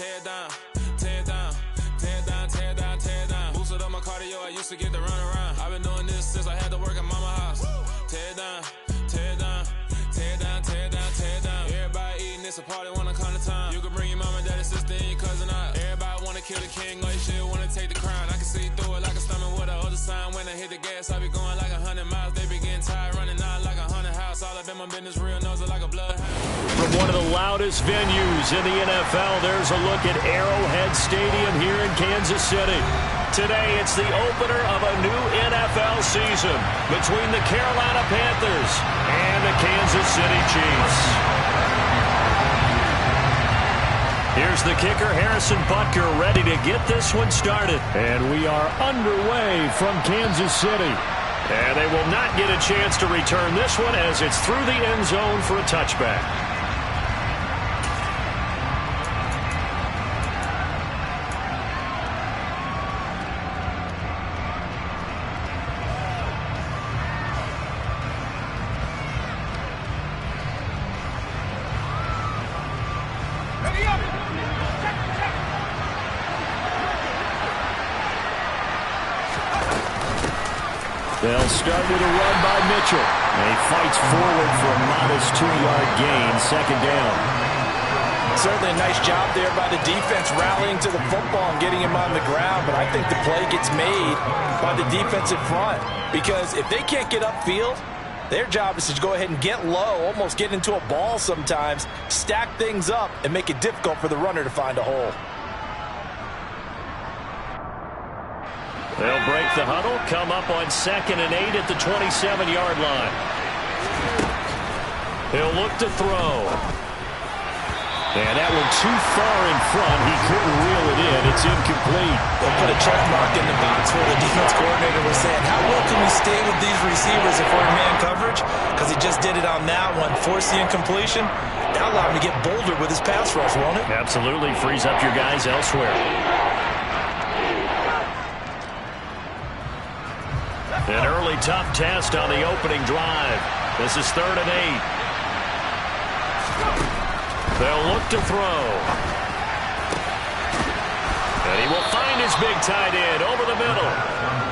tear it down, tear it down, tear it down, tear it down, tear it down. Boosted up my cardio, I used to get to run around. I've been doing this since I had to work at mama house. Tear it down, tear it down, tear it down, tear it down, tear it down. Everybody eating, it's a party when I come to town. You can bring your mama, daddy, sister, and your cousin out. Everybody wanna kill the king, or you shit wanna take the crown. I can see through it like a stomach with a other sign. When I hit the gas, I be going like 100 miles. They be getting tired, running out like 100 house. All up in my business, real nose like a bloodhound. From one of the loudest venues in the NFL, there's a look at Arrowhead Stadium here in Kansas City. Today, it's the opener of a new NFL season between the Carolina Panthers and the Kansas City Chiefs. Here's the kicker, Harrison Butker, ready to get this one started. And we are underway from Kansas City. And they will not get a chance to return this one as it's through the end zone for a touchback. They'll start with a run by Mitchell. And he fights forward for a modest 2-yard gain, second down. Certainly a nice job there by the defense rallying to the football and getting him on the ground. But I think the play gets made by the defensive front. Because if they can't get upfield, their job is to go ahead and get low, almost get into a ball sometimes, stack things up, and make it difficult for the runner to find a hole. They'll break the huddle, come up on 2nd and 8 at the 27-yard line. He'll look to throw. And that one too far in front. He couldn't reel it in. It's incomplete. They'll put a check mark in the box where the defense coordinator was saying, how well can we stay with these receivers if we're in man coverage? Because he just did it on that one. Force the incompletion. That'll allow him to get bolder with his pass rush, won't it? Absolutely. Frees up your guys elsewhere. An early tough test on the opening drive. This is 3rd and 8. They'll look to throw. And he will find his big tight end over the middle.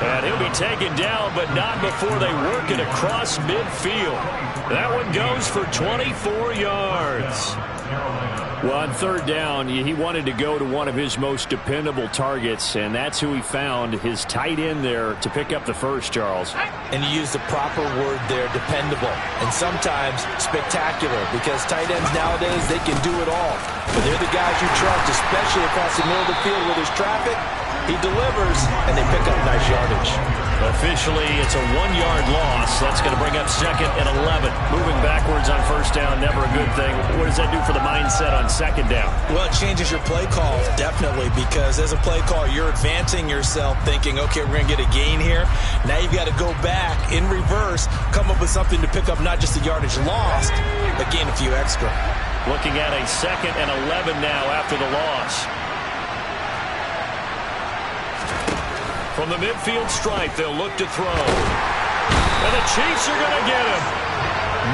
And he'll be taken down, but not before they work it across midfield. That one goes for 24 yards. Well, on 3rd down, he wanted to go to one of his most dependable targets, and that's who he found, his tight end there, to pick up the first, Charles. And you use the proper word there, dependable, and sometimes spectacular, because tight ends nowadays, they can do it all. But they're the guys you trust, especially across the middle of the field where there's traffic. He delivers, and they pick up nice yardage. Officially, it's a 1-yard loss. That's going to bring up 2nd and 11. Moving backwards on 1st down, never a good thing. What does that do for the mindset on 2nd down? Well, it changes your play call, definitely, because as a play call, you're advancing yourself, thinking, okay, we're going to get a gain here. Now you've got to go back in reverse, come up with something to pick up not just the yardage lost, but gain a few extra. Looking at a 2nd and 11 now after the loss. From the midfield stripe, they'll look to throw. And the Chiefs are going to get him.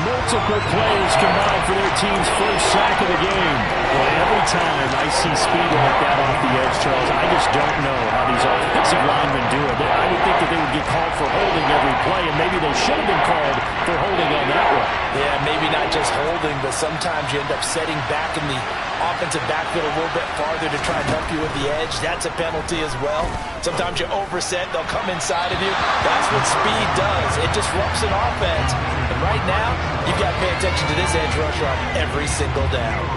Multiple players combined for their team's first sack of the game. Well, every time I see speed like that off the edge, Charles, I just don't know how these offensive linemen do it. I would think that they would get called for holding every play, and maybe they should have been called for holding on that one. Yeah, maybe not just holding, but sometimes you end up setting back in the offensive backfield a little bit farther to try and help you with the edge. That's a penalty as well. Sometimes you overset, they'll come inside of you. That's what speed does. It disrupts an offense. And right now, you've got to pay attention to this edge rusher on every single down.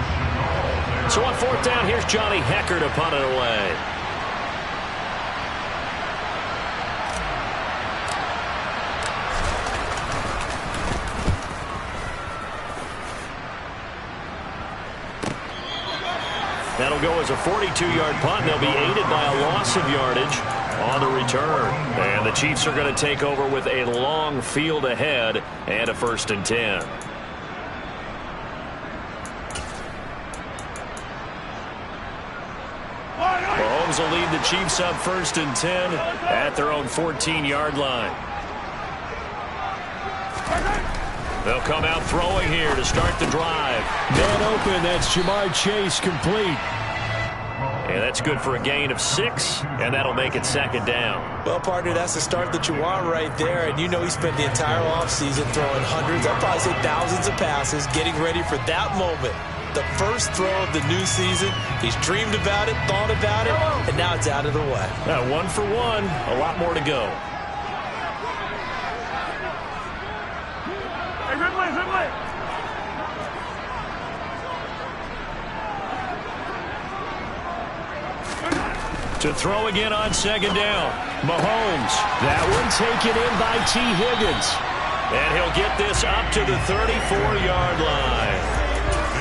So on 4th down, here's Johnny Hecker to punt it away. That'll go as a 42-yard punt. They'll be aided by a loss of yardage on the return. And the Chiefs are going to take over with a long field ahead and a 1st and 10. Mahomes will lead the Chiefs up 1st and 10 at their own 14-yard line. They'll come out throwing here to start the drive. Man open, that's Jamar Chase complete. And that's good for a gain of 6, and that'll make it second down. Well, partner, that's the start that you want right there. And you know he spent the entire offseason throwing hundreds, I'd probably say thousands of passes, getting ready for that moment. The first throw of the new season. He's dreamed about it, thought about it, and now it's out of the way. Now, 1 for 1, a lot more to go. To throw again on second down. Mahomes. That one taken in by T. Higgins. And he'll get this up to the 34-yard line.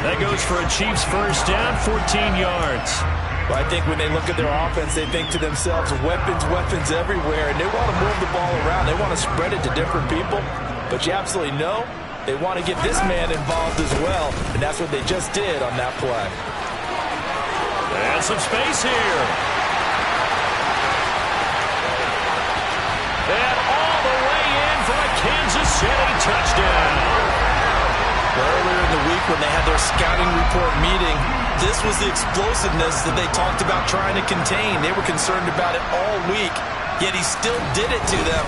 That goes for a Chiefs first down, 14 yards. Well, I think when they look at their offense, they think to themselves, weapons, weapons everywhere, and they want to move the ball around. They want to spread it to different people, but you absolutely know they want to get this man involved as well, and that's what they just did on that play. And some space here. And all the way in for a Kansas City touchdown. Earlier in the week when they had their scouting report meeting, this was the explosiveness that they talked about trying to contain. They were concerned about it all week, yet he still did it to them.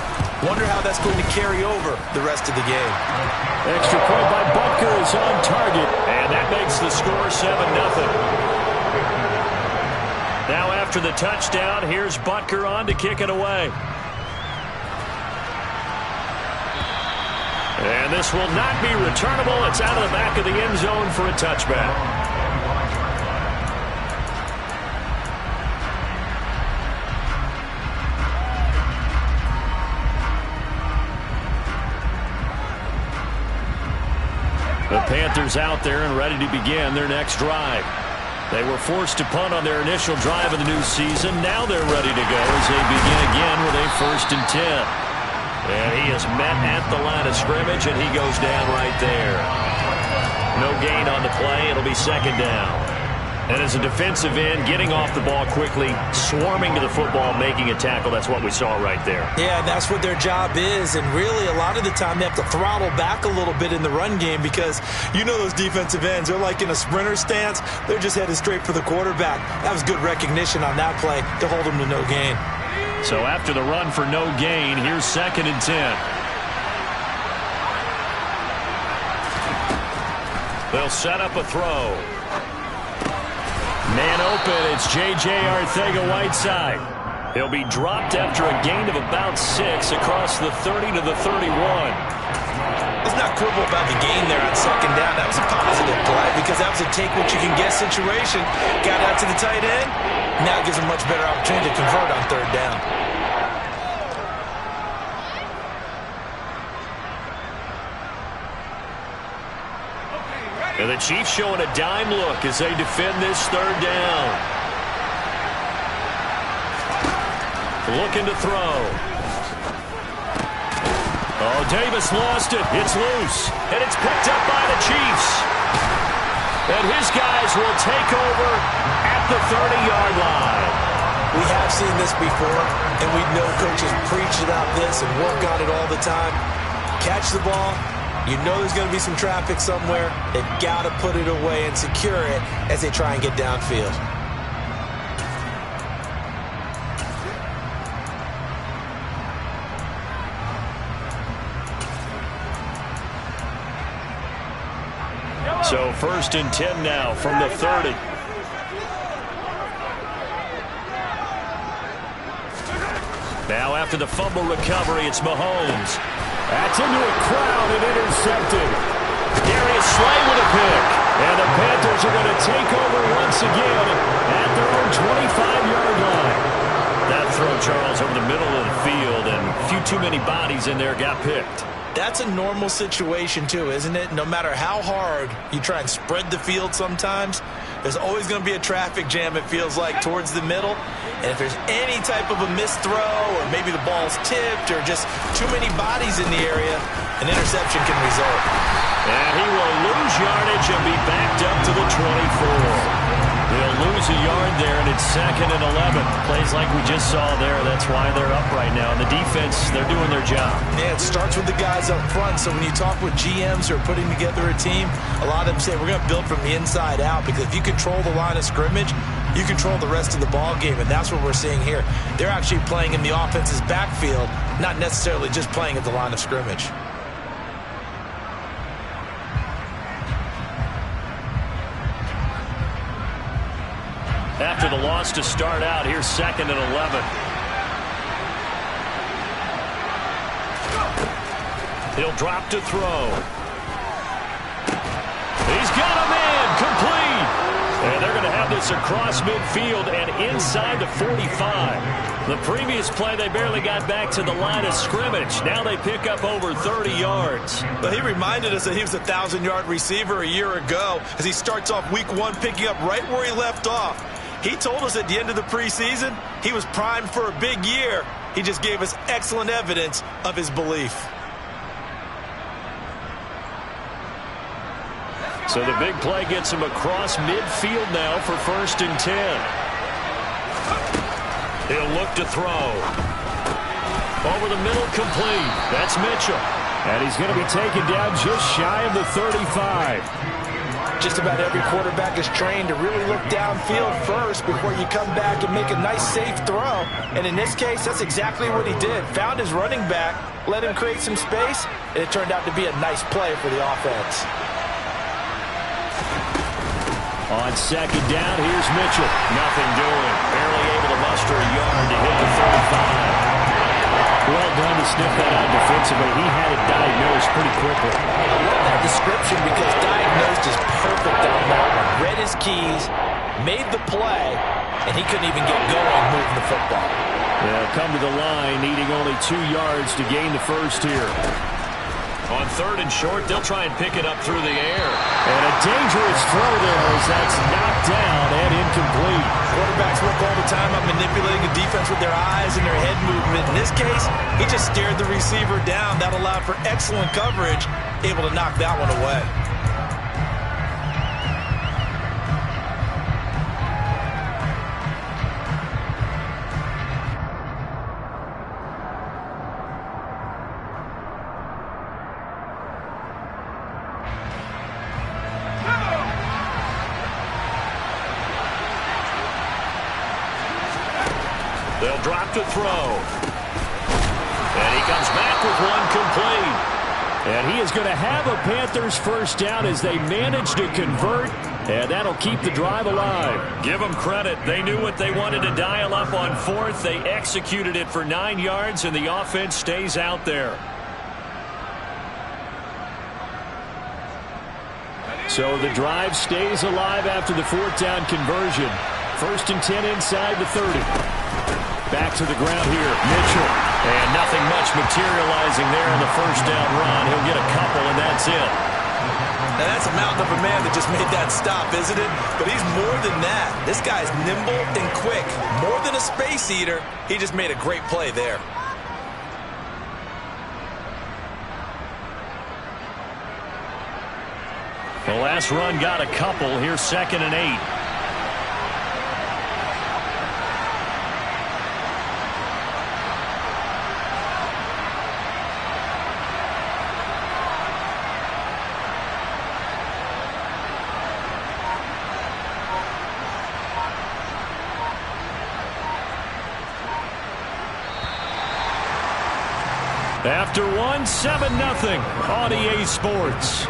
Wonder how that's going to carry over the rest of the game. Extra point by Butker is on target, and that makes the score 7-0. Now after the touchdown, here's Butker on to kick it away. And this will not be returnable. It's out of the back of the end zone for a touchback. The Panthers out there and ready to begin their next drive. They were forced to punt on their initial drive of the new season. Now they're ready to go as they begin again with a 1st and 10. And he is met at the line of scrimmage, and he goes down right there. No gain on the play. It'll be second down. And as a defensive end, getting off the ball quickly, swarming to the football, making a tackle, that's what we saw right there. Yeah, that's what their job is. And really, a lot of the time, they have to throttle back a little bit in the run game because you know those defensive ends, they're like in a sprinter stance. They're just headed straight for the quarterback. That was good recognition on that play to hold them to no gain. So after the run for no gain, here's 2nd and 10. They'll set up a throw. Man open, it's J.J. Arcega-Whiteside. He'll be dropped after a gain of about 6 across the 30 to the 31. Let's not quibble about the gain there on second down. That was a positive play because that was a take-what-you-can-get situation. Got out to the tight end. Now it gives him a much better opportunity to convert on 3rd down. And the Chiefs showing a dime look as they defend this 3rd down. Looking to throw. Oh, Davis lost it. It's loose. And it's picked up by the Chiefs. And his guys will take over at the 30-yard line. We have seen this before, and we know coaches preach about this and work on it all the time. Catch the ball. You know there's going to be some traffic somewhere. They've got to put it away and secure it as they try and get downfield. So 1st and 10 now from the 30. Now after the fumble recovery, it's Mahomes. That's into a crowd and intercepted. Darius Slay with a pick. And the Panthers are going to take over once again at their own 25-yard line. That throw, Charles, over the middle of the field, and a few too many bodies in there got picked. That's a normal situation, too, isn't it? No matter how hard you try and spread the field sometimes, there's always going to be a traffic jam, it feels like, towards the middle. And if there's any type of a missed throw or maybe the ball's tipped or just too many bodies in the area, an interception can result. And he will lose yardage and be backed up to the 24. They'll lose a yard there, and it's 2nd and 11. Plays like we just saw there. That's why they're up right now. And the defense, they're doing their job. Yeah, it starts with the guys up front. So when you talk with GMs who are putting together a team, a lot of them say we're going to build from the inside out, because if you control the line of scrimmage, you control the rest of the ball game, and that's what we're seeing here. They're actually playing in the offense's backfield, not necessarily just playing at the line of scrimmage. After the loss to start out, here's 2nd and 11. He'll drop to throw. He's got a man complete. And they're going to have this across midfield and inside the 45. The previous play, they barely got back to the line of scrimmage. Now they pick up over 30 yards. But he reminded us that he was a 1,000-yard receiver a year ago as he starts off week 1 picking up right where he left off. He told us at the end of the preseason he was primed for a big year. He just gave us excellent evidence of his belief. So the big play gets him across midfield now for 1st and 10. He'll look to throw. Over the middle, complete. That's Mitchell. And he's going to be taken down just shy of the 35. Just about every quarterback is trained to really look downfield first before you come back and make a nice, safe throw. And in this case, that's exactly what he did. Found his running back, let him create some space, and it turned out to be a nice play for the offense. On 2nd down, here's Mitchell. Nothing doing. Barely able to muster a yard to hit the 35. Well done to sniff that out defensively. He had it diagnosed pretty quickly. I love that description because diagnosed is perfect on that one. Read his keys, made the play, and he couldn't even get going moving the football. They'll come to the line, needing only 2 yards to gain the first here. On 3rd and short, they'll try and pick it up through the air. And a dangerous throw there as that's knocked down and incomplete. Quarterbacks work all the time on manipulating the defense with their eyes and their head movement. In this case, he just stared the receiver down. That allowed for excellent coverage, able to knock that one away. They'll drop to throw. And he comes back with one complete. And he is going to have a Panthers first down as they manage to convert. And that'll keep the drive alive. Give them credit. They knew what they wanted to dial up on 4th. They executed it for 9 yards, and the offense stays out there. So the drive stays alive after the 4th down conversion. 1st and 10 inside the 30. Back to the ground here, Mitchell. And nothing much materializing there in the 1st down run. He'll get a couple, and that's it. Now that's a mountain of a man that just made that stop, isn't it? But he's more than that. This guy's nimble and quick. More than a space eater, he just made a great play there. The last run got a couple. Here's 2nd and 8. After one, 7-0 on EA Sports.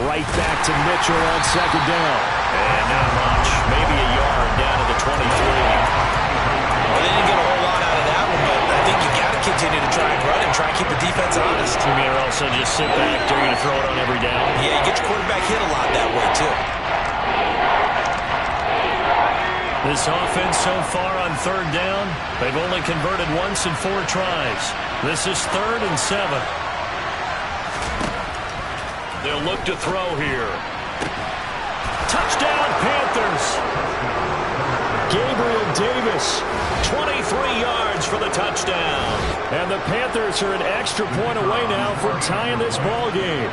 Right back to Mitchell on 2nd down. And not much. Maybe a yard down to the 23. Well, they didn't get a whole lot out of that one, but I think you got to continue to try and run and try and keep the defense honest. You mean or else they'll just sit back, they're going to throw it on every down? Yeah, you get your quarterback hit a lot that way, too. This offense so far on third down, they've only converted once in 4 tries. This is 3rd and 7. They'll look to throw here. Touchdown, Panthers. Gabriel Davis, 23 yards for the touchdown. and the Panthers are an extra point away now from tying this ball game.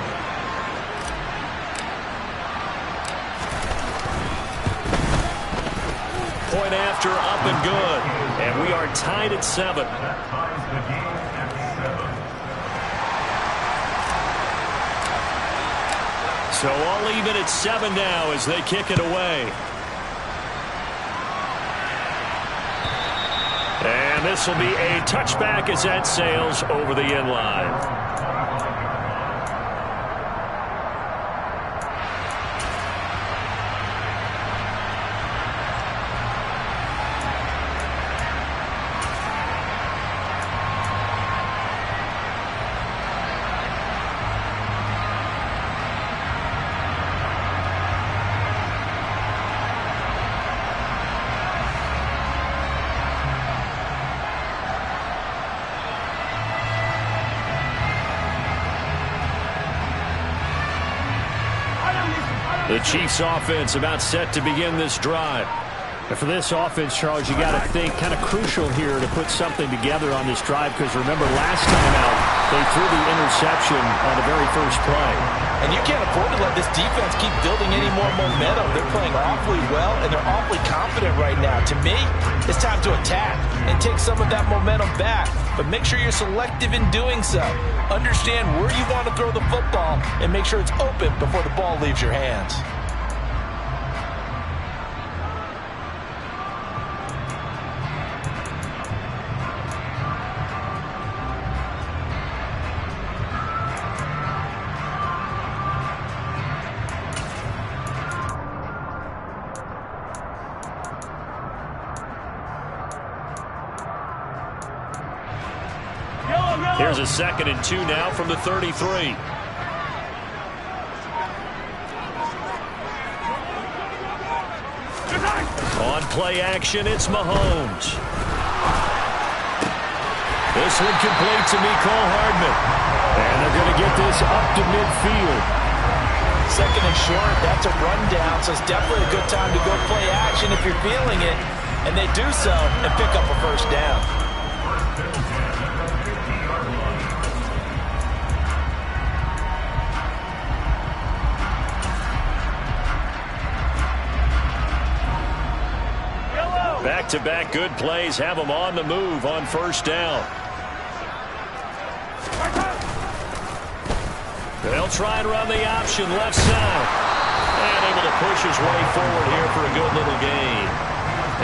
Point after, up and good. And we are tied at 7. So all even at 7 now as they kick it away. And this will be a touchback as that sails over the end line. The Chiefs offense about set to begin this drive. And for this offense, Charles, you got to think kind of crucial here to put something together on this drive, because remember last time out they threw the interception on the very first play. And you can't afford to let this defense keep building any more momentum. They're playing awfully well, and they're awfully confident right now. To me, it's time to attack and take some of that momentum back. But make sure you're selective in doing so. Understand where you want to throw the football and make sure it's open before the ball leaves your hands. Here's a 2nd and 2 now from the 33. On play action, it's Mahomes. This one complete to Mecole Hardman. And they're going to get this up to midfield. 2nd and short, that's a rundown, so it's definitely a good time to go play action if you're feeling it. And they do so and pick up a first down. Back-to-back good plays have them on the move on first down. They'll try and run the option left side. And able to push his way forward here for a good little gain.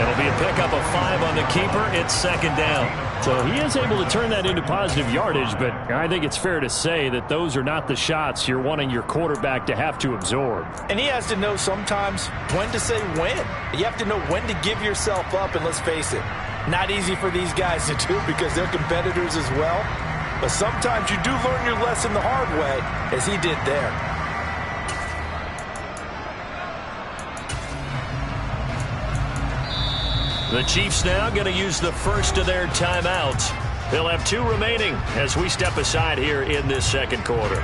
It'll be a pickup of 5 on the keeper. It's 2nd down. So he is able to turn that into positive yardage, but I think it's fair to say that those are not the shots you're wanting your quarterback to have to absorb. And he has to know sometimes when to say when. You have to know when to give yourself up, and let's face it, not easy for these guys to do because they're competitors as well. But sometimes you do learn your lesson the hard way, as he did there. The Chiefs now going to use the first of their timeouts. They'll have 2 remaining as we step aside here in this 2nd quarter.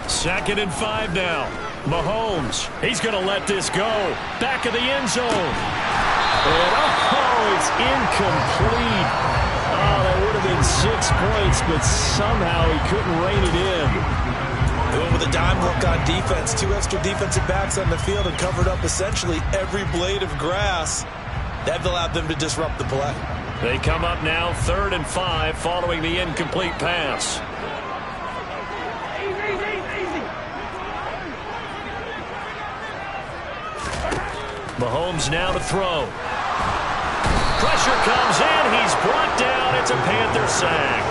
Second and 5 now. Mahomes, he's going to let this go. Back of the end zone. And it's incomplete. Oh, that would have been 6 points, but somehow he couldn't rein it in. They went with a dime look on defense. 2 extra defensive backs on the field and covered up essentially every blade of grass. That allowed them to disrupt the play. They come up now 3rd and 5 following the incomplete pass. Mahomes now to throw. Pressure comes in. He's brought down. It's a Panther sack.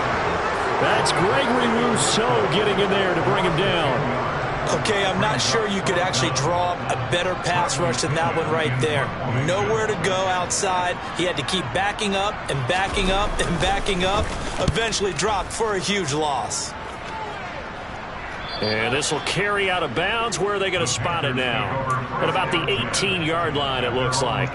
That's Gregory Rousseau getting in there to bring him down. Okay, I'm not sure you could actually draw a better pass rush than that one right there. Nowhere to go outside. He had to keep backing up and backing up and backing up. Eventually dropped for a huge loss. And this will carry out of bounds. Where are they going to spot it now? At about the 18-yard line, it looks like.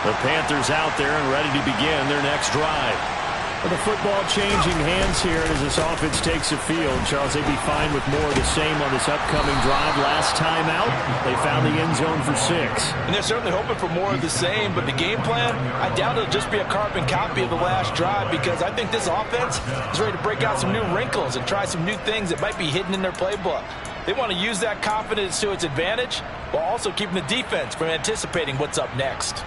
The Panthers out there and ready to begin their next drive. Well, the football changing hands here as this offense takes the field. Charles, they'd be fine with more of the same on this upcoming drive. Last time out, they found the end zone for 6. And they're certainly hoping for more of the same, but the game plan, I doubt it'll just be a carbon copy of the last drive, because I think this offense is ready to break out some new wrinkles and try some new things that might be hidden in their playbook. They want to use that confidence to its advantage while also keeping the defense from anticipating what's up next.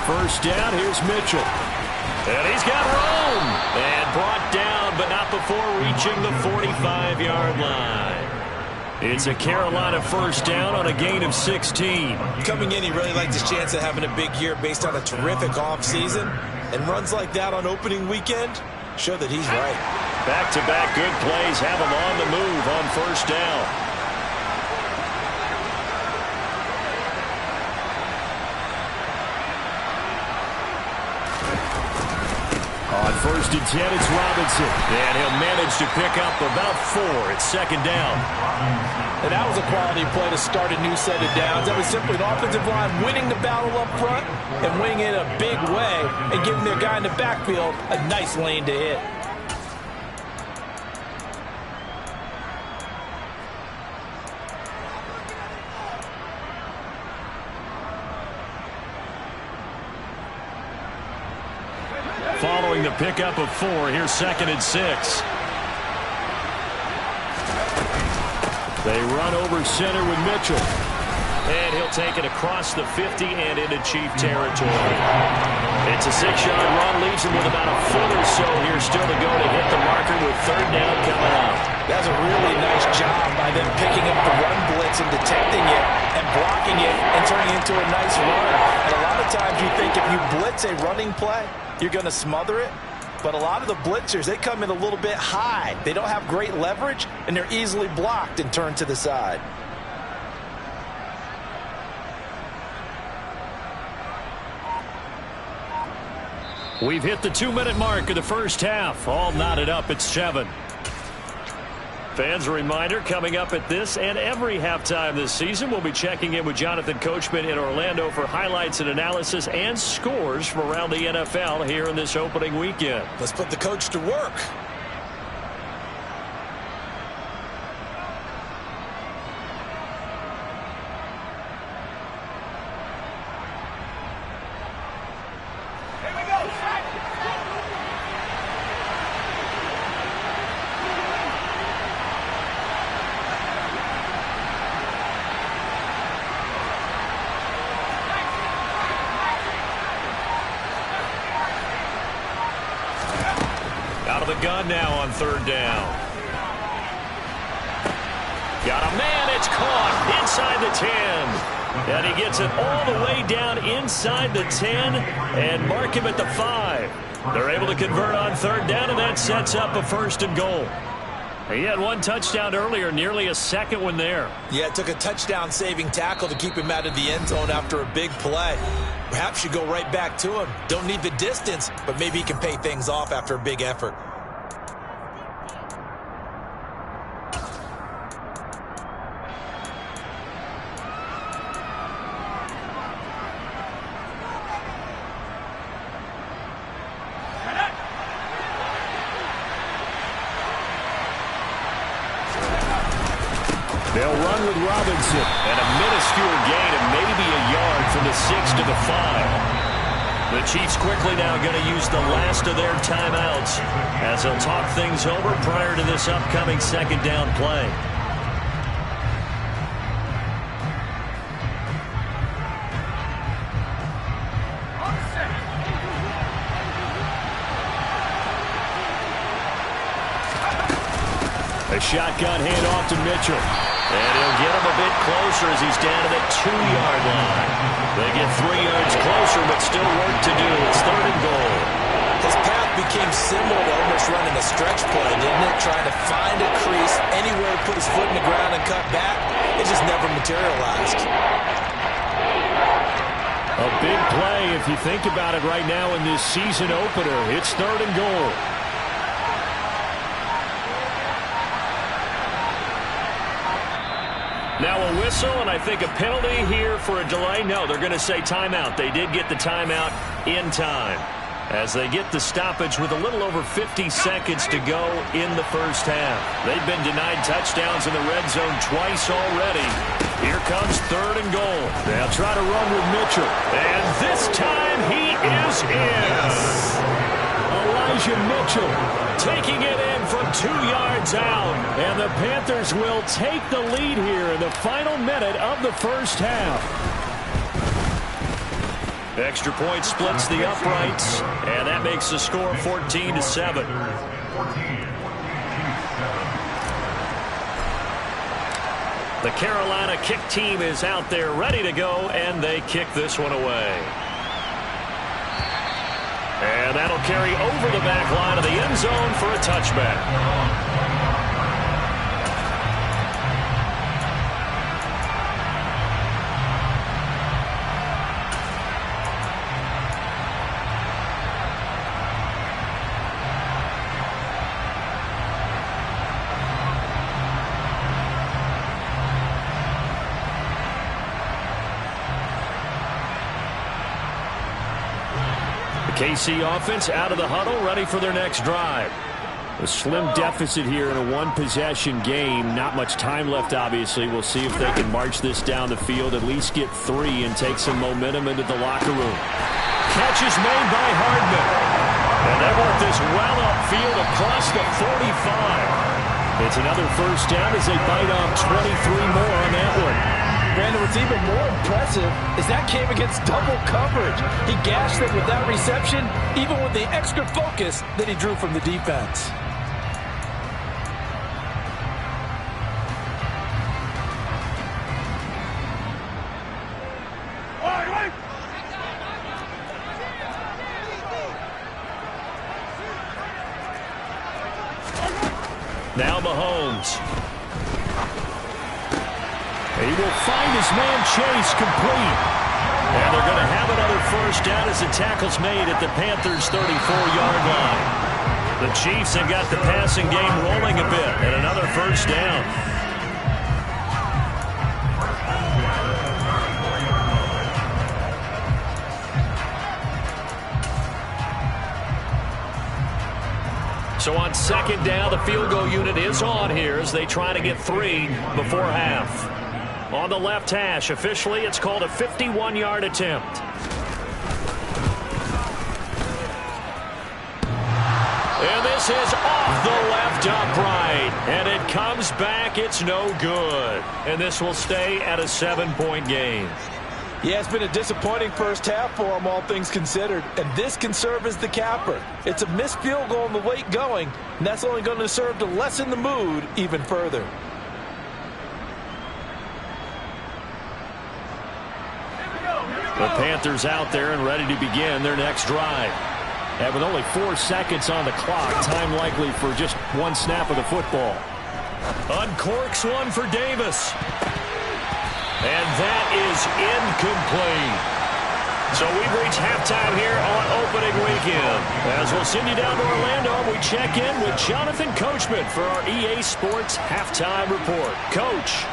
First down, here's Mitchell. And he's got room. And brought down, but not before reaching the 45-yard line. It's a Carolina first down on a gain of 16. Coming in, he really liked his chance of having a big year based on a terrific offseason. And runs like that on opening weekend show that he's right. Back-to-back good plays have him on the move on first down. On first and 10, it's Robinson. And he'll manage to pick up about 4. It's second down. And that was a quality play to start a new set of downs. That was simply an offensive line winning the battle up front and winning it a big way and giving their guy in the backfield a nice lane to hit. Following the pickup of 4, here's second and 6. They run over center with Mitchell. And he'll take it across the 50 and into Chief territory. It's a 6-yard run, leaves him with about a foot or so here still to go to hit the marker with third down coming up. That's a really nice job by them picking up the run blitz and detecting it and blocking it and turning it into a nice run. And a lot of times you think if you blitz a running play, you're going to smother it. But a lot of the blitzers, they come in a little bit high. They don't have great leverage, and they're easily blocked and turned to the side. We've hit the 2-minute mark of the first half. All knotted up at 7. Fans, a reminder, coming up at this and every halftime this season, we'll be checking in with Jonathan Coachman in Orlando for highlights and analysis and scores from around the NFL here in this opening weekend. Let's put the coach to work. The gun now on third down. Got a man, it's caught inside the 10. And he gets it all the way down inside the 10 and mark him at the 5. They're able to convert on third down, and that sets up a first and goal. He had one touchdown earlier, nearly a second one there. Yeah, it took a touchdown-saving tackle to keep him out of the end zone after a big play. Perhaps you go right back to him. Don't need the distance, but maybe he can pay things off after a big effort. They'll run with Robinson. And a minuscule gain of maybe a yard from the 6 to the 5. The Chiefs quickly now going to use the last of their timeouts as they'll talk things over prior to this upcoming second down play. A shotgun handoff to Mitchell. And he'll get him a bit closer as he's down to the 2-yard line. They get 3 yards closer, but still work to do. It's 3rd and goal. His path became similar to almost running a stretch play, didn't it? Trying to find a crease, anywhere to put his foot in the ground and cut back. It just never materialized. A big play if you think about it right now in this season opener. It's 3rd and goal. Now a whistle, and I think a penalty here for a delay. No, they're going to say timeout. They did get the timeout in time as they get the stoppage with a little over 50 seconds to go in the first half. They've been denied touchdowns in the red zone twice already. Here comes 3rd and goal. They'll try to run with Mitchell. And this time he is in. Elijah Mitchell taking it in from 2 yards out. And the Panthers will take the lead here in the final minute of the first half. Extra point splits the uprights, and that makes the score 14-7. The Carolina kick team is out there ready to go, and they kick this one away. And that'll carry over the back line of the end zone for a touchback. KC offense out of the huddle, ready for their next drive. A slim deficit here in a one-possession game. Not much time left, obviously. We'll see if they can march this down the field, at least get 3 and take some momentum into the locker room. Catch is made by Hardman. And they work this well upfield across the 45. It's another first down as they bite off 23 more on that one. Brandon, what's even more impressive is that came against double coverage. He gashed them with that reception, even with the extra focus that he drew from the defense. Now Mahomes. He will find his man Chase complete. And they're going to have another first down as the tackle's made at the Panthers' 34-yard line. The Chiefs have got the passing game rolling a bit, and another first down. So on second down, the field goal unit is on here as they try to get 3 before half. On the left hash, officially, it's called a 51-yard attempt. And this is off the left upright. And it comes back. It's no good. And this will stay at a 7-point game. Yeah, it's been a disappointing first half for them, all things considered. And this can serve as the capper. It's a missed field goal in the late going, and that's only going to serve to lessen the mood even further. The Panthers out there and ready to begin their next drive. And with only 4 seconds on the clock, time likely for just 1 snap of the football. Uncorks one for Davis. And that is incomplete. So we've reached halftime here on opening weekend. As we'll send you down to Orlando, we check in with Jonathan Coachman for our EA Sports Halftime Report. Coach.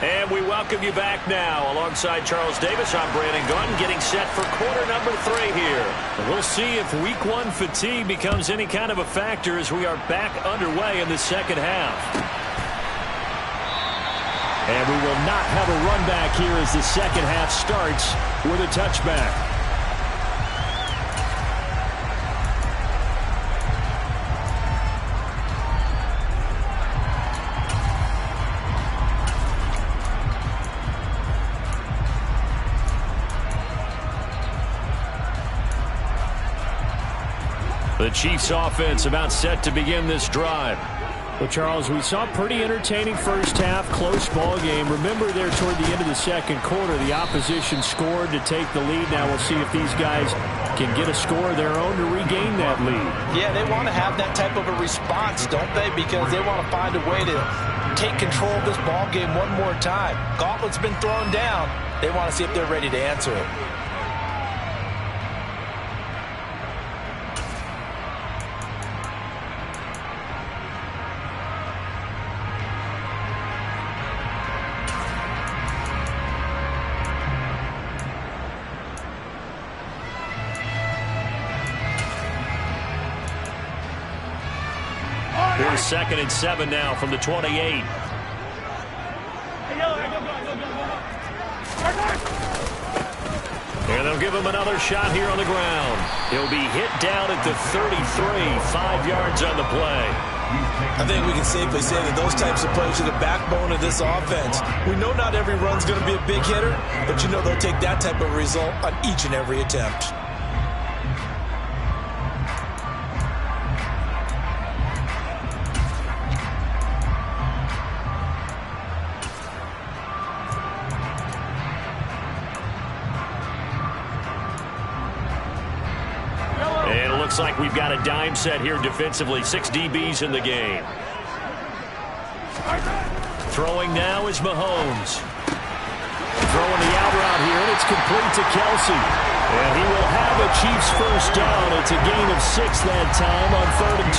And we welcome you back now. Alongside Charles Davis, I'm Brandon Gunn, getting set for quarter number 3 here. We'll see if week 1 fatigue becomes any kind of a factor as we are back underway in the second half. And we will not have a run back here as the second half starts with a touchback. The Chiefs offense about set to begin this drive. Well, Charles, we saw a pretty entertaining first half, close ball game. Remember there toward the end of the second quarter, the opposition scored to take the lead. Now we'll see if these guys can get a score of their own to regain that lead. Yeah, they want to have that type of a response, don't they? Because they want to find a way to take control of this ball game one more time. Gauntlet's been thrown down. They want to see if they're ready to answer it. Here's 2nd and 7 now from the 28. And they'll give him another shot here on the ground. He'll be hit down at the 33, 5 yards on the play. I think we can safely say that those types of plays are the backbone of this offense. We know not every run's going to be a big hitter, but you know they'll take that type of result on each and every attempt. Looks like we've got a dime set here defensively. 6 DBs in the game. Throwing now is Mahomes. Throwing the out route here, and it's complete to Kelsey. And he will have a Chiefs first down. It's a gain of 6 that time on 3rd and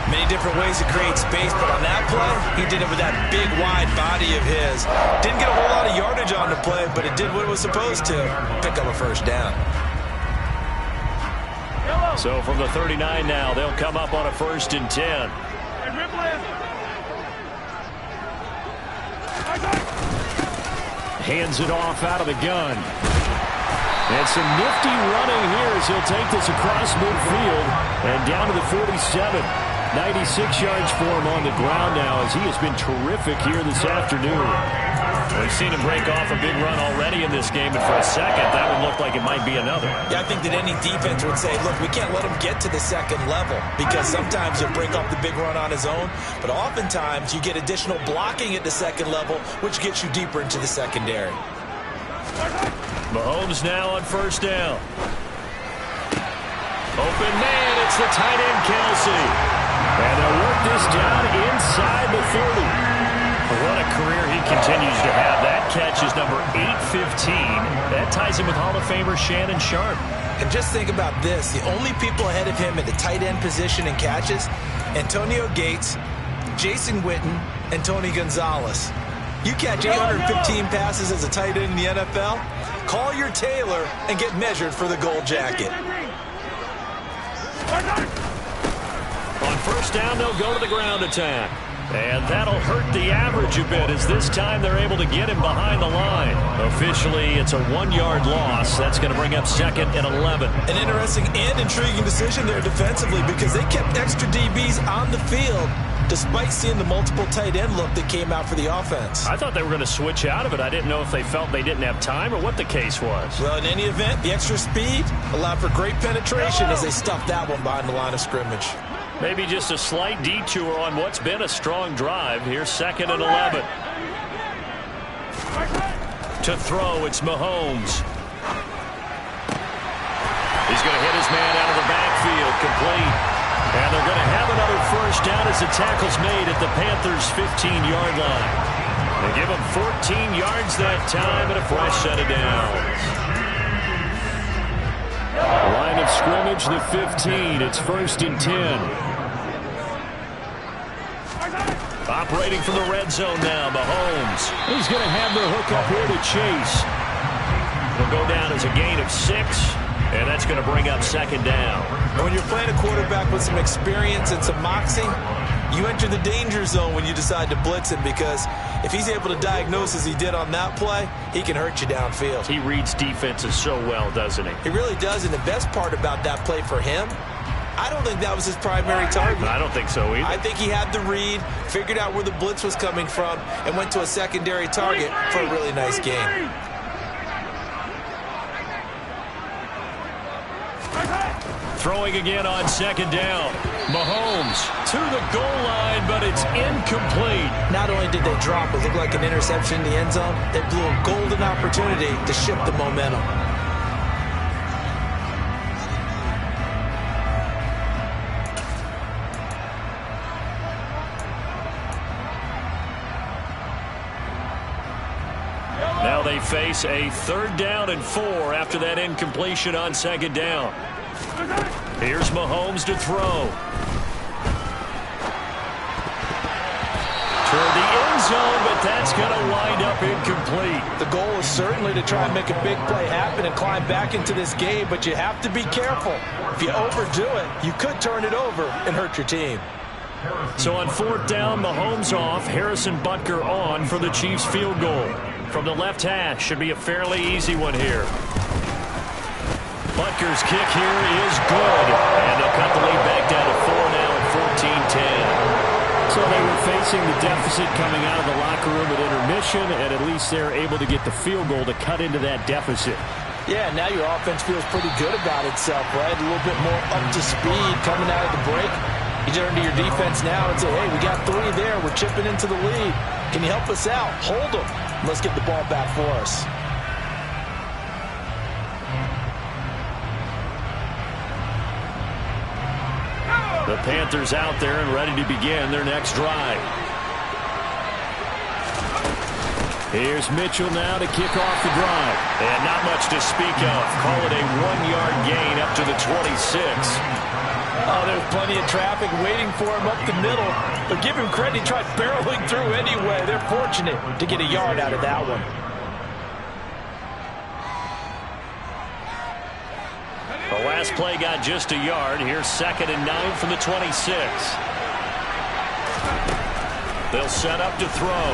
2. Many different ways to create space, but on that play, he did it with that big, wide body of his. Didn't get a whole lot of yardage on the play, but it did what it was supposed to. Pick up a first down. So from the 39 now, they'll come up on a 1st and 10. Hands it off out of the gun. And some nifty running here as he'll take this across midfield and down to the 47. 96 yards for him on the ground now as he has been terrific here this afternoon. We've seen him break off a big run already in this game, and for a second, that would look like it might be another. Yeah, I think that any defense would say, look, we can't let him get to the second level because sometimes he'll break off the big run on his own, but oftentimes you get additional blocking at the second level, which gets you deeper into the secondary. Mahomes now on 1st down. Open man, it's the tight end Kelsey. And they'll work this down inside the 30. What a career he continues to have. That catch is number 815. That ties him with Hall of Famer Shannon Sharp. And just think about this. The only people ahead of him at the tight end position in catches, Antonio Gates, Jason Witten, and Tony Gonzalez. You catch 815 passes as a tight end in the NFL, call your tailor and get measured for the gold jacket. On 1st down, they'll go to the ground attack. And that'll hurt the average a bit as this time they're able to get him behind the line. Officially, it's a 1-yard loss. That's going to bring up 2nd and 11. An interesting and intriguing decision there defensively because they kept extra DBs on the field despite seeing the multiple tight end look that came out for the offense. I thought they were going to switch out of it. I didn't know if they felt they didn't have time or what the case was. Well, in any event, the extra speed allowed for great penetration as they stuffed that one behind the line of scrimmage. Maybe just a slight detour on what's been a strong drive. Here's 2nd and 11. To throw, it's Mahomes. He's going to hit his man out of the backfield, complete. And they're going to have another first down as the tackle's made at the Panthers' 15-yard line. They give him 14 yards that time and a fresh set of downs. Line of scrimmage, the 15. It's 1st and 10. Operating from the red zone now, Mahomes. He's going to have the hook up here to Chase. It'll go down as a gain of 6, and that's going to bring up second down. When you're playing a quarterback with some experience and some moxie, you enter the danger zone when you decide to blitz him, because if he's able to diagnose as he did on that play, he can hurt you downfield. He reads defenses so well, doesn't he? He really does, and the best part about that play for him, I don't think that was his primary target. I don't think so either. I think he had the read, figured out where the blitz was coming from, and went to a secondary target for a really nice game. Throwing again on second down. Mahomes to the goal line, but it's incomplete. Not only did they drop it looked like an interception in the end zone, they blew a golden opportunity to shift the momentum. Now they face a 3rd down and 4 after that incompletion on second down. Here's Mahomes to throw. Toward the end zone, but that's going to wind up incomplete. The goal is certainly to try and make a big play happen and climb back into this game, but you have to be careful. If you overdo it, you could turn it over and hurt your team. So on 4th down, Mahomes off, Harrison Butker on for the Chiefs field goal. From the left hash, should be a fairly easy one here. Butker's kick here is good. And they'll cut the lead back down to 4 now at 14-10. So they were facing the deficit coming out of the locker room at intermission, and at least they're able to get the field goal to cut into that deficit. Yeah, now your offense feels pretty good about itself, right? A little bit more up to speed coming out of the break. You turn to your defense now and say, hey, we got 3 there. We're chipping into the lead. Can you help us out? Hold them. Let's get the ball back for us. The Panthers out there and ready to begin their next drive. Here's Mitchell now to kick off the drive. And not much to speak of. Call it a 1-yard gain up to the 26. Oh, there's plenty of traffic waiting for him up the middle. But give him credit, he tried barreling through anyway. They're fortunate to get a yard out of that one. The last play got just a yard. Here's 2nd and 9 from the 26. They'll set up to throw.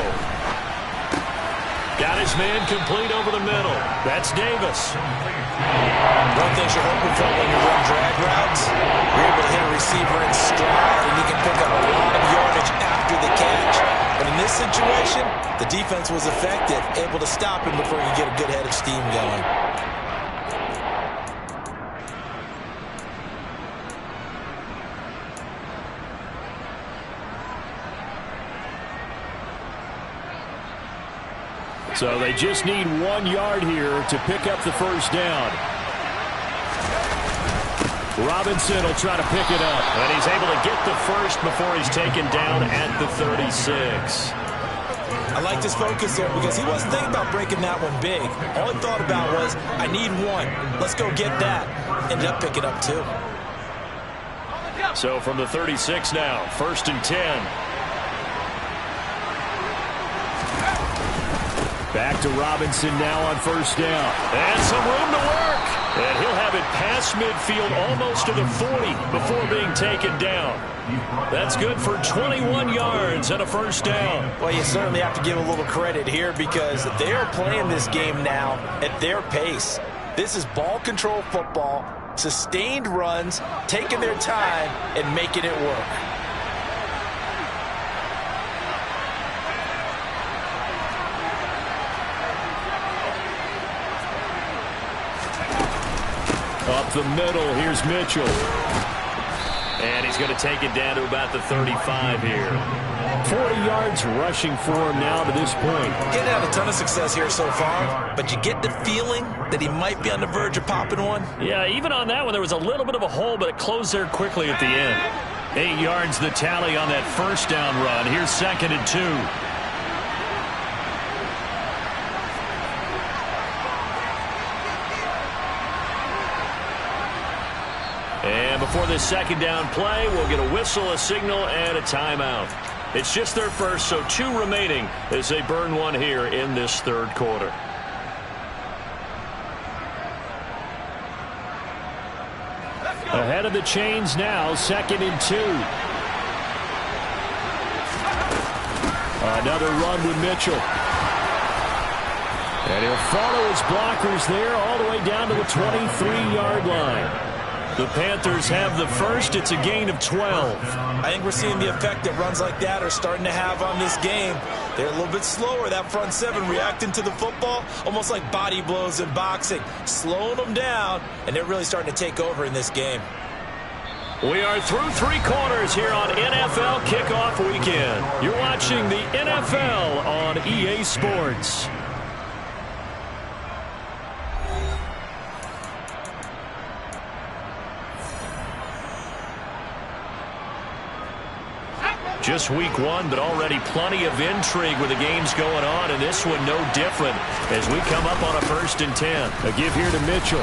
Got his man complete over the middle. That's Davis. One thing you're hoping for when you run drag routes, you're able to hit a receiver in stride, and you can pick up a lot of yardage after the catch. But in this situation, the defense was effective, able to stop him before you get a good head of steam going. So they just need 1 yard here to pick up the first down. Robinson will try to pick it up. And he's able to get the first before he's taken down at the 36. I like this focus there because he wasn't thinking about breaking that one big. All he thought about was, I need 1. Let's go get that. Ended up picking up 2. So from the 36 now, 1st and 10. Back to Robinson now on 1st down. And some room to work. And he'll have it past midfield almost to the 40 before being taken down. That's good for 21 yards and a 1st down. Well, you certainly have to give a little credit here because they are playing this game now at their pace. This is ball control football, sustained runs, taking their time, and making it work. Up the middle, here's Mitchell. And he's going to take it down to about the 35 here. 40 yards rushing for him now to this point. He hasn't had a ton of success here so far, but you get the feeling that he might be on the verge of popping one. Yeah, even on that one, there was a little bit of a hole, but it closed there quickly at the end. 8 yards the tally on that 1st down run. Here's 2nd and 2. And before this 2nd down play, we'll get a whistle, a signal, and a timeout. It's just their first, so 2 remaining as they burn one here in this third quarter. Ahead of the chains now, 2nd and 2. Another run with Mitchell. And he'll follow his blockers there all the way down to the 23-yard line. The Panthers have the first. It's a gain of 12. I think we're seeing the effect that runs like that are starting to have on this game. They're a little bit slower, that front 7 reacting to the football, almost like body blows in boxing, slowing them down, and they're really starting to take over in this game. We are through 3 quarters here on NFL Kickoff Weekend. You're watching the NFL on EA Sports. Just week 1, but already plenty of intrigue with the games going on, and this one no different as we come up on a 1st and 10. A give here to Mitchell.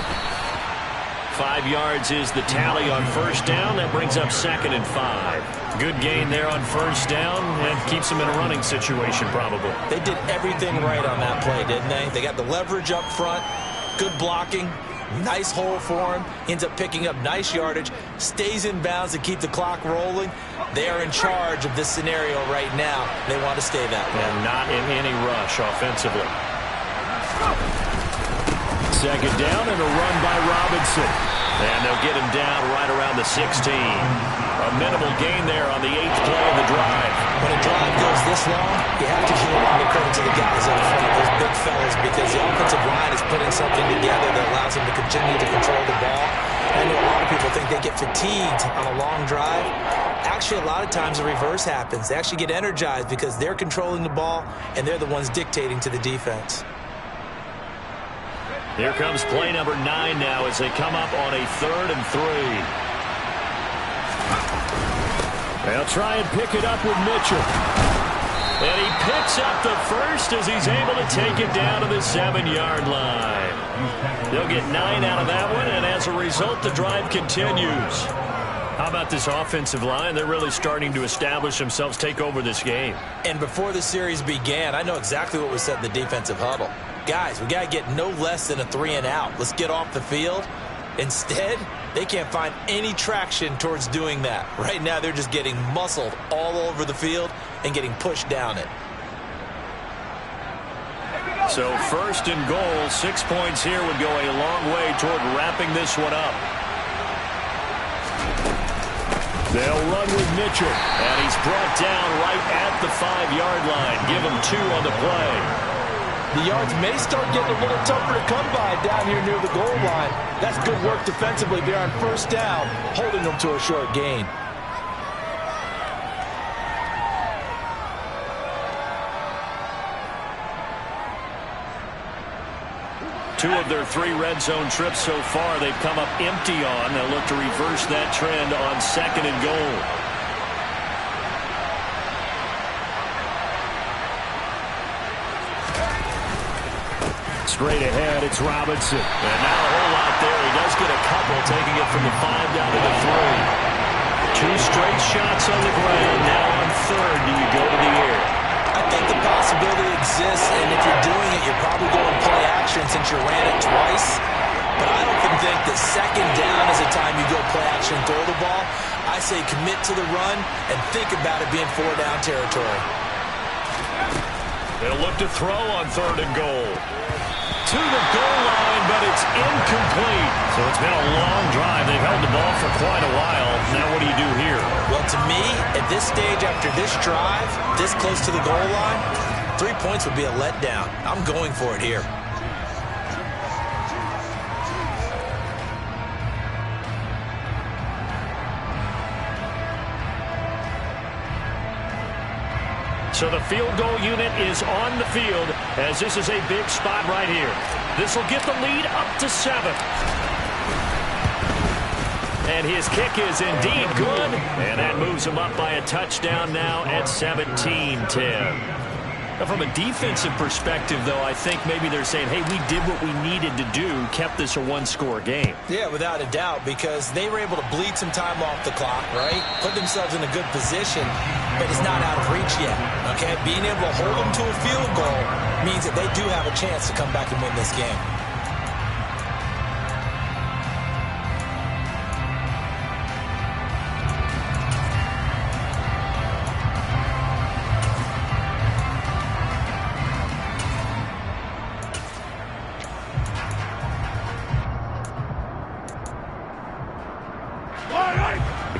5 yards is the tally on 1st down. That brings up 2nd and 5. Good gain there on 1st down and keeps them in a running situation probably. They did everything right on that play, didn't they? They got the leverage up front, good blocking, nice hole for him, ends up picking up nice yardage, stays in bounds to keep the clock rolling. They are in charge of this scenario right now. They want to stay that way. And not in any rush offensively. 2nd down and a run by Robinson. And they'll get him down right around the 16. A minimal gain there on the 8th play of the drive. When a drive goes this long, you have to give a lot of credit to the guys up front, those big fellas, because the offensive line is putting something together that allows them to continue to control the ball. I know a lot of people think they get fatigued on a long drive. Actually, a lot of times the reverse happens. They actually get energized because they're controlling the ball, and they're the ones dictating to the defense. Here comes play number 9 now as they come up on a 3rd and 3. They'll try and pick it up with Mitchell. And he picks up the first as he's able to take it down to the 7-yard line. They'll get 9 out of that one, and as a result, the drive continues. How about this offensive line? They're really starting to establish themselves, take over this game. And before the series began, I know exactly what was said in the defensive huddle. Guys, we got to get no less than a 3 and out. Let's get off the field. Instead, they can't find any traction towards doing that. Right now, they're just getting muscled all over the field and getting pushed down it. So 1st and goal, 6 points here would go a long way toward wrapping this one up. They'll run with Mitchell. And he's brought down right at the 5-yard line. Give him 2 on the play. The yards may start getting a little tougher to come by down here near the goal line. That's good work defensively there on 1st down, holding them to a short gain. Two of their 3 red zone trips so far, they've come up empty on. They'll look to reverse that trend on 2nd and goal. Straight ahead, it's Robinson. And now a whole lot there. He does get a couple, taking it from the 5 down to the 3. 2 straight shots on the ground. Now on 3rd, do you go to the air? I think the possibility exists, and if you're doing it, you're probably going play action since you ran it twice. But I don't think that 2nd down is the time you go play action and throw the ball. I say commit to the run and think about it being 4-down territory. They'll look to throw on 3rd and goal. To the goal line, but it's incomplete. So it's been a long drive. They've held the ball for quite a while. Now what do you do here? Well, to me, at this stage after this drive, this close to the goal line, 3 points would be a letdown. I'm going for it here. So the field goal unit is on the field as this is a big spot right here. This will get the lead up to 7. And his kick is indeed good. And that moves him up by a touchdown now at 17-10. Now from a defensive perspective, though, I think maybe they're saying, hey, we did what we needed to do, kept this a 1-score game. Yeah, without a doubt, because they were able to bleed some time off the clock, right? Put themselves in a good position. but it's not out of reach yet. Okay, being able to hold them to a field goal means that they do have a chance to come back and win this game.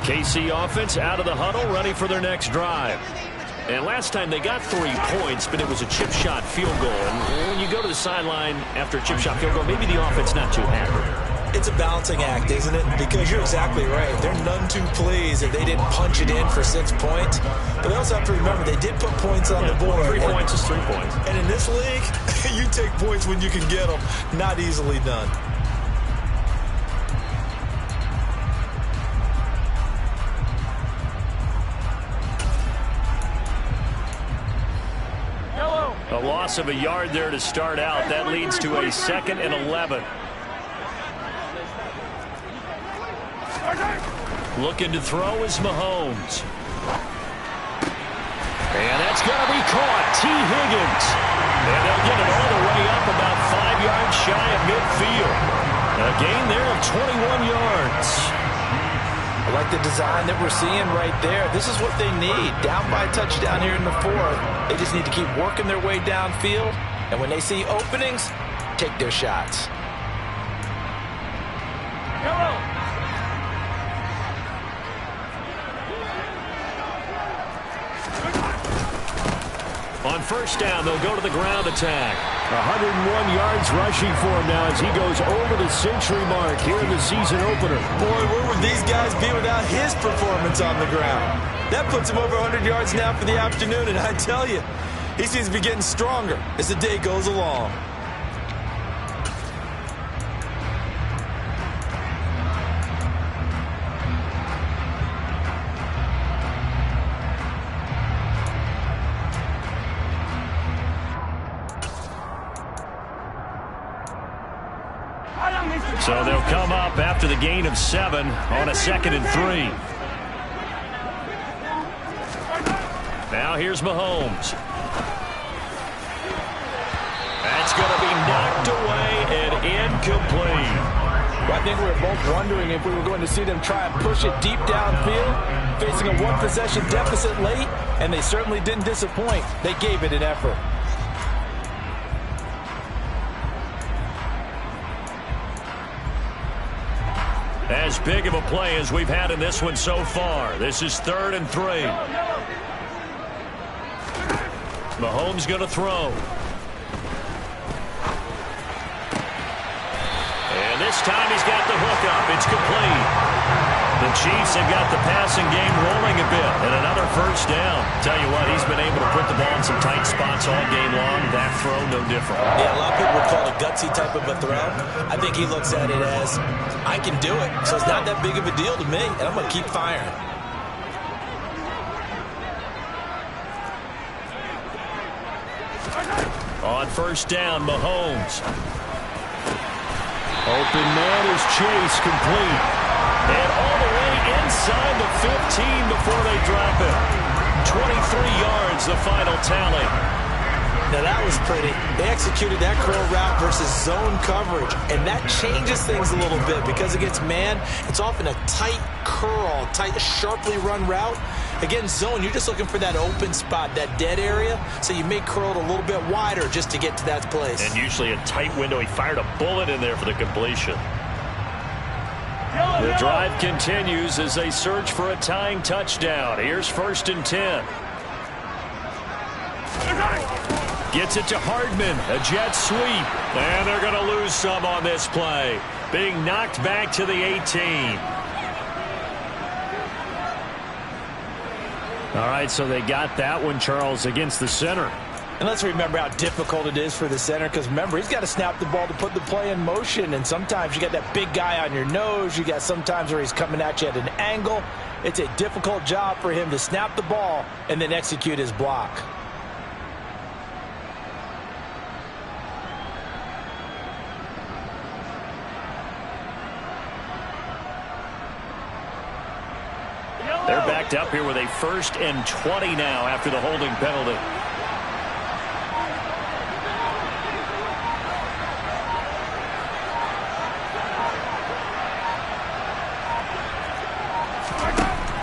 KC offense out of the huddle, ready for their next drive. And last time they got 3 points, but it was a chip shot field goal. And when you go to the sideline after a chip shot field goal, maybe the offense not too happy. It's a balancing act, isn't it? Because you're exactly right. They're none too pleased that they didn't punch it in for 6 points. But they also have to remember they did put points on the board. 3 points is 3 points. And in this league, you take points when you can get them. Not easily done. A loss of a yard there to start out. That leads to a 2nd and 11. Looking to throw is Mahomes. And that's going to be caught. T. Higgins. And they'll get it all the way up about 5 yards shy of midfield. A gain there of 21 yards. I like the design that we're seeing right there. This is what they need. Down by a touchdown here in the 4th. They just need to keep working their way downfield. And when they see openings, take their shots. On first down, they'll go to the ground attack. 101 yards rushing for him now as he goes over the century mark here in the season opener. Boy, where would these guys be without his performance on the ground? That puts him over 100 yards now for the afternoon, and I tell you, he seems to be getting stronger as the day goes along. So they'll come up after the gain of 7 on a 2nd and 3. Now here's Mahomes. That's going to be knocked away and incomplete. Well, I think we were both wondering if we were going to see them try and push it deep downfield, facing a 1-possession deficit late, and they certainly didn't disappoint. They gave it an effort. As big of a play as we've had in this one so far. This is 3rd and 3. Mahomes going to throw. And this time he's got the hook up. It's complete. The Chiefs have got the passing game rolling a bit. And another first down. Tell you what, he's been able to put the ball in some tight spots all game long. That throw, no different. Yeah, a lot of people would call it a gutsy type of a throw. I think he looks at it as, I can do it. So it's not that big of a deal to me, and I'm going to keep firing. On first down, Mahomes. Open man is Chase, complete. And all the way inside the 15 before they drop it. 23 yards, the final tally. Now that was pretty. They executed that curl route versus zone coverage, and that changes things a little bit because against man, it's often a tight curl, tight, sharply run route. Against zone, you're just looking for that open spot, that dead area, so you may curl it a little bit wider just to get to that place. And usually a tight window. He fired a bullet in there for the completion. The drive continues as they search for a tying touchdown. Here's 1st and 10. Gets it to Hardman, a jet sweep. And they're going to lose some on this play. Being knocked back to the 18. All right, so they got that one, Charles, against the center. And let's remember how difficult it is for the center, because remember, he's got to snap the ball to put the play in motion, and sometimes you got that big guy on your nose. You got sometimes where he's coming at you at an angle. It's a difficult job for him to snap the ball and then execute his block. They're backed up here with a 1st and 20 now after the holding penalty.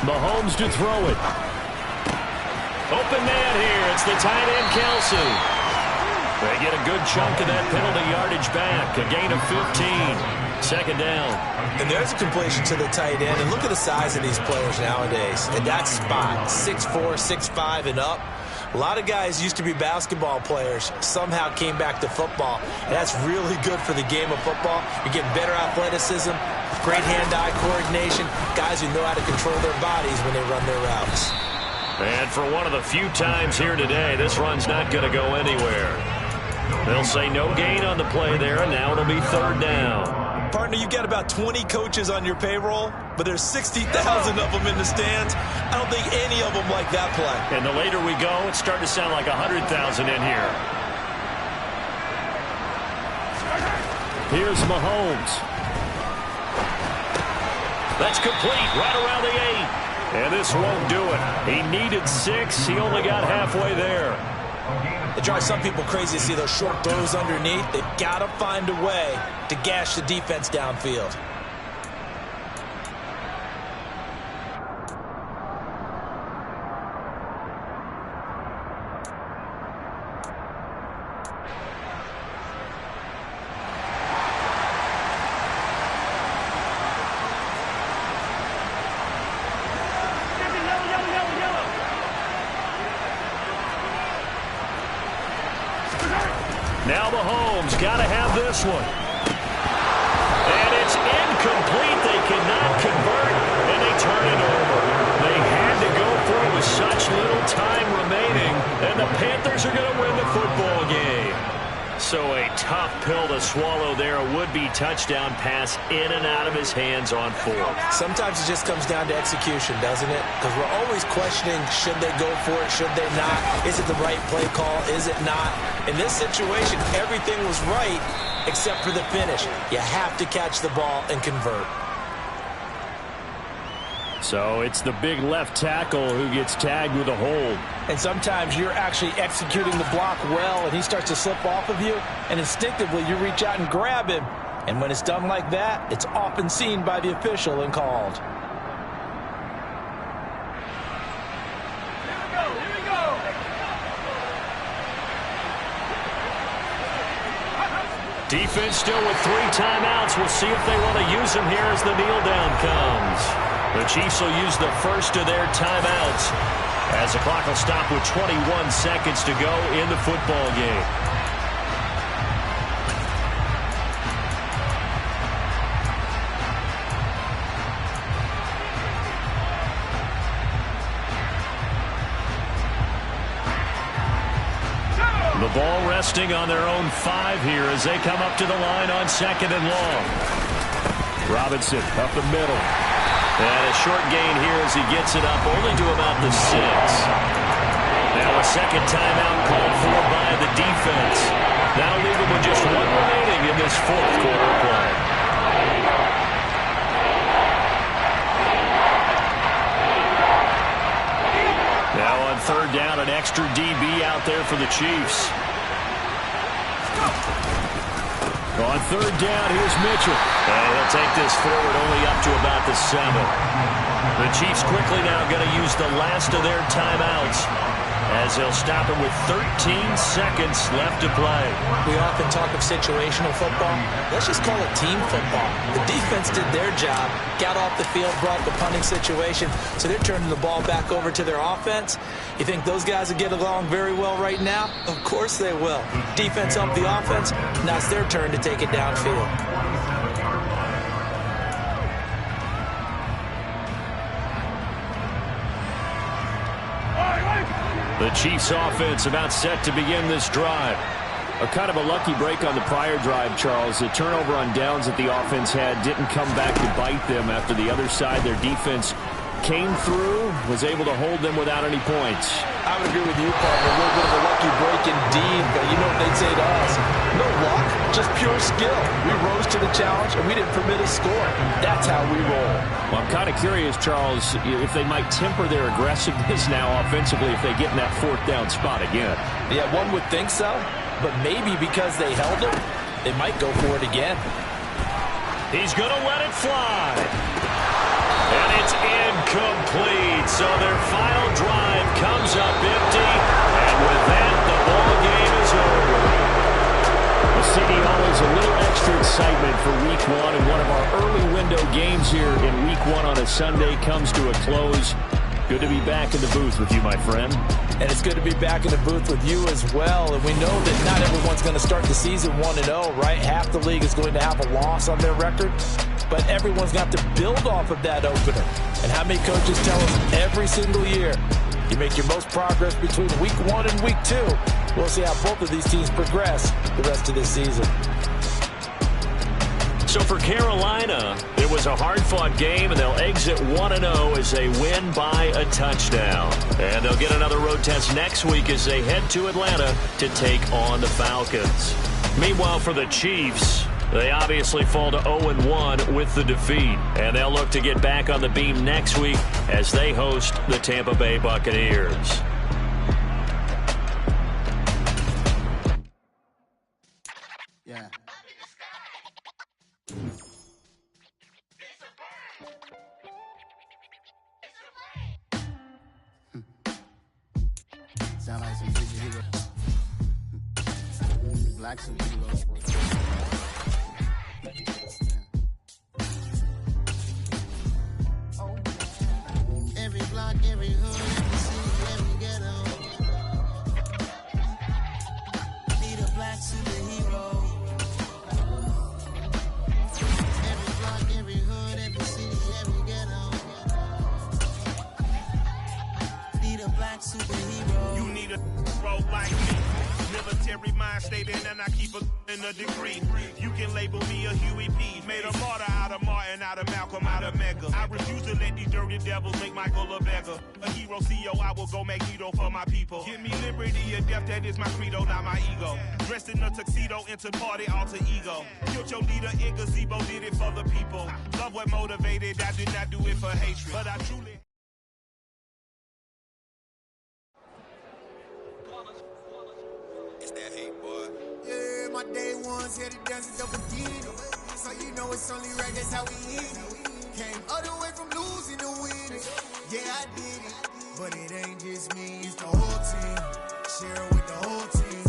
Mahomes to throw it. Open man here. It's the tight end, Kelsey. They get a good chunk of that penalty yardage back. A gain of 15. 2nd down. And there's a completion to the tight end. And look at the size of these players nowadays. And that spot, 6'4", 6'5", and up. A lot of guys used to be basketball players, somehow came back to football. And that's really good for the game of football. You're getting better athleticism, great hand-eye coordination, guys who know how to control their bodies when they run their routes. And for one of the few times here today, this run's not going to go anywhere. They'll say no gain on the play there, and now it'll be 3rd down. Partner, you've got about 20 coaches on your payroll, but there's 60,000 of them in the stands. I don't think any of them like that play. And the later we go, it's starting to sound like 100,000 in here. Here's Mahomes. That's complete right around the 8. And this won't do it. He needed 6. He only got halfway there. It drives some people crazy to see those short throws underneath. They've got to find a way to gash the defense downfield. Now Mahomes got to have this one. And it's incomplete. They cannot convert, and they turn it over. They had to go through with such little time remaining, and the Panthers are going to win the football game. So a tough pill to swallow there. A would-be touchdown pass in and out of his hands on 4th. Sometimes it just comes down to execution, doesn't it? Because we're always questioning, should they go for it, should they not? Is it the right play call, is it not? In this situation, everything was right except for the finish. You have to catch the ball and convert. So it's the big left tackle who gets tagged with a hold. And sometimes you're actually executing the block well, and he starts to slip off of you, and instinctively you reach out and grab him. And when it's done like that, it's often seen by the official and called. Here we go. Defense still with 3 timeouts. We'll see if they want to use them here as the kneel down comes. The Chiefs will use the first of their timeouts as the clock will stop with 21 seconds to go in the football game. The ball resting on their own 5 here as they come up to the line on 2nd and long. Robinson up the middle. And a short gain here as he gets it up only to about the 6. Now a second timeout called for by the defense. That'll leave them with just 1 remaining in this 4th quarter play. Now on 3rd down, an extra DB out there for the Chiefs. On 3rd down, here's Mitchell. And he'll take this forward only up to about the 7. The Chiefs quickly now going to use the last of their timeouts as they'll stop it with 13 seconds left to play. We often talk of situational football. Let's just call it team football. The defense did their job, got off the field, brought the punting situation, so they're turning the ball back over to their offense. You think those guys will get along very well right now? Of course they will. Defense helped the offense. Now it's their turn to take it downfield. The Chiefs offense about set to begin this drive. A kind of a lucky break on the prior drive, Charles. The turnover on downs that the offense had didn't come back to bite them after the other side. Their defense came through, was able to hold them without any points. I would agree with you, partner. A little bit of a lucky break indeed, but you know what they'd say to us? No luck. just pure skill. We rose to the challenge, and we didn't permit a score. That's how we roll. Well, I'm kind of curious, Charles, if they might temper their aggressiveness now offensively if they get in that fourth down spot again. Yeah, one would think so, but maybe because they held them, they might go for it again. He's going to let it fly. And it's incomplete. So their final drive comes up empty. And with that, the ball game is over. Well, City, always a little extra excitement for Week 1. And one of our early window games here in Week 1 on a Sunday comes to a close. Good to be back in the booth with you, my friend. And it's good to be back in the booth with you as well. And we know that not everyone's going to start the season 1-0, right? Half the league is going to have a loss on their record. But everyone's got to build off of that opener. And how many coaches tell us every single year, you make your most progress between Week 1 and Week 2. We'll see how both of these teams progress the rest of this season. So for Carolina, it was a hard-fought game, and they'll exit 1-0 as they win by a touchdown. And they'll get another road test next week as they head to Atlanta to take on the Falcons. Meanwhile, for the Chiefs, they obviously fall to 0-1 with the defeat. And they'll look to get back on the beam next week as they host the Tampa Bay Buccaneers. Yeah. Sound like some superhero. Black superhero. Every block, every hood, every city, every ghetto. Need a black superhero. Every block, every hood, every city, every ghetto. Need a black superhero. You need a role like me. Military mind stated, and I keep a degree. You can label me a Huey P. Made a martyr out of Martin, out of Malcolm, out of Mega. I refuse to let these dirty devils make Michael a beggar. A hero CEO, I will go Magneto for my people. Give me liberty or death, that is my credo, not my ego. Dressed in a tuxedo, into party, alter ego. Killed your leader in gazebo, did it for the people. Love what motivated, I did not do it for hatred. But I truly... It's that hate, boy. Yeah, my day ones here to dance it up again. So you know it's only right, that's how we end it. Came all the way from losing to winning. Yeah, I did it. But it ain't just me, it's the whole team. Share it with the whole team.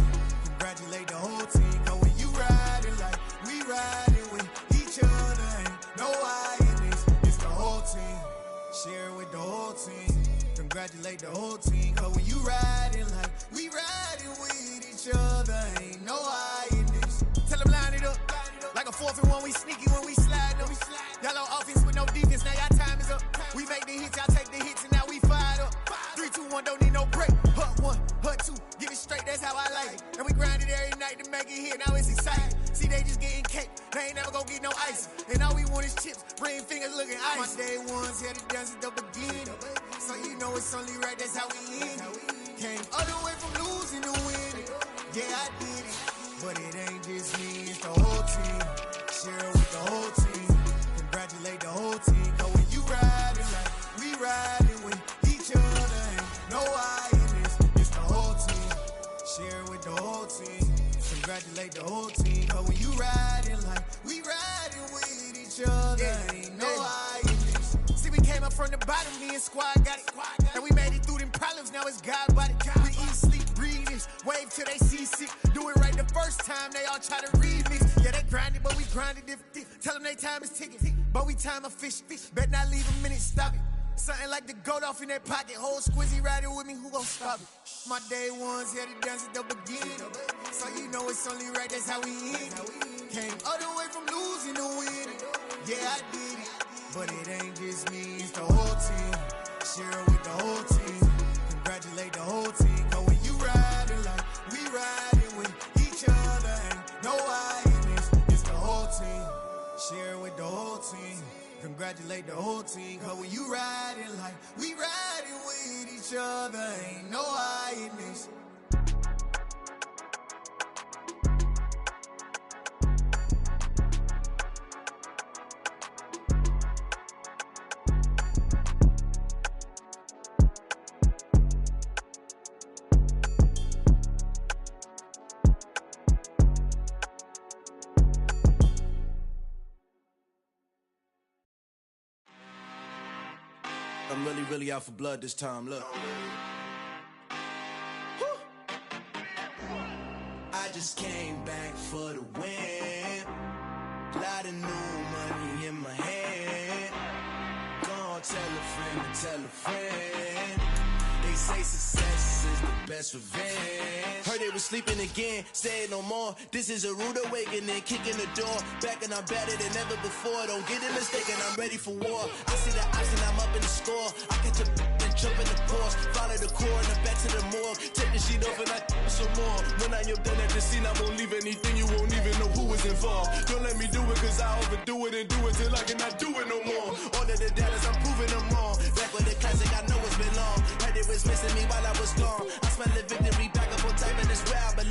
Congratulate the whole team. Cause when you riding like we riding with each other, ain't no I in this. It's the whole team. Share it with the whole team. Congratulate the whole team. Cause when you riding like we riding with each other, ain't no I in this. Tell them line it up. Like a 4th and 1, we sneaky when we slide them. Yellow offense with no defense, now y'all time is up. We make the hits, y'all take the hits, and now we fired up. 3, 2, 1, don't need no break. Hut 1, hut 2, give it straight, that's how I like it. And we grind it every night to make it hit, now it's exciting. See, they just getting cake, they ain't never gonna get no ice. And all we want is chips, ring fingers looking ice. My day ones here to dance it up again. So you know it's only right, that's how we end it. Came all the way from losing to winning. Yeah, I did it. But it ain't just me, it's the whole team. Share it with the whole team. Congratulate the whole team. Cause when you riding like we riding with each other, ain't no I in this. It's the whole team. Share it with the whole team. Congratulate the whole team. Cause when you riding like we riding with each other, ain't no I in this. See, we came up from the bottom, me and squad got it. And we made it through them problems, now it's God body. We eat, sleep, breathe this. Wave till they see sick. Do it right the first time, they all try to remix. Yeah, they grinded, but we grinded different. Tell them they time is ticking, but we time a fish. Bet not leave a minute, stop it. Something like the goat off in their pocket. Whole squizzy riding with me, who gon' stop it? My day ones here to dance it up again. So you know it's only right, that's how we end it. Came all the way from losing to winning. Yeah, I did it. But it ain't just me, it's the whole team. Share it with the whole team. Congratulate the whole team. Cause when you riding like we riding with each other, ain't no I in this. It's the whole team. Share it with the whole team. Congratulate the whole team. Cause when you riding like we riding with each other, ain't no I in this. I'm really out for blood this time, look. I just came back for the win. Lot of new money in my hand. Gonna tell a friend. They say success is the best revenge. Heard they was sleeping again, say it no more. This is a rude awakening, kicking the door. Back and I'm better than ever before. Don't get it mistaken, I'm ready for war. I see the option, I'm up in the score. I catch a and jump in the course. Follow the core and then back to the morgue. Take the sheet off and I some more. When I am done at the scene, I won't leave anything. You won't even know who was involved. Don't let me do it, cause I overdo it and do it till I cannot do it no more. All of the doubters, I'm proving them wrong. Back with the classic, I know it's been long. Heard it was missing me while I was gone. I smell the victory back up on time in this rap.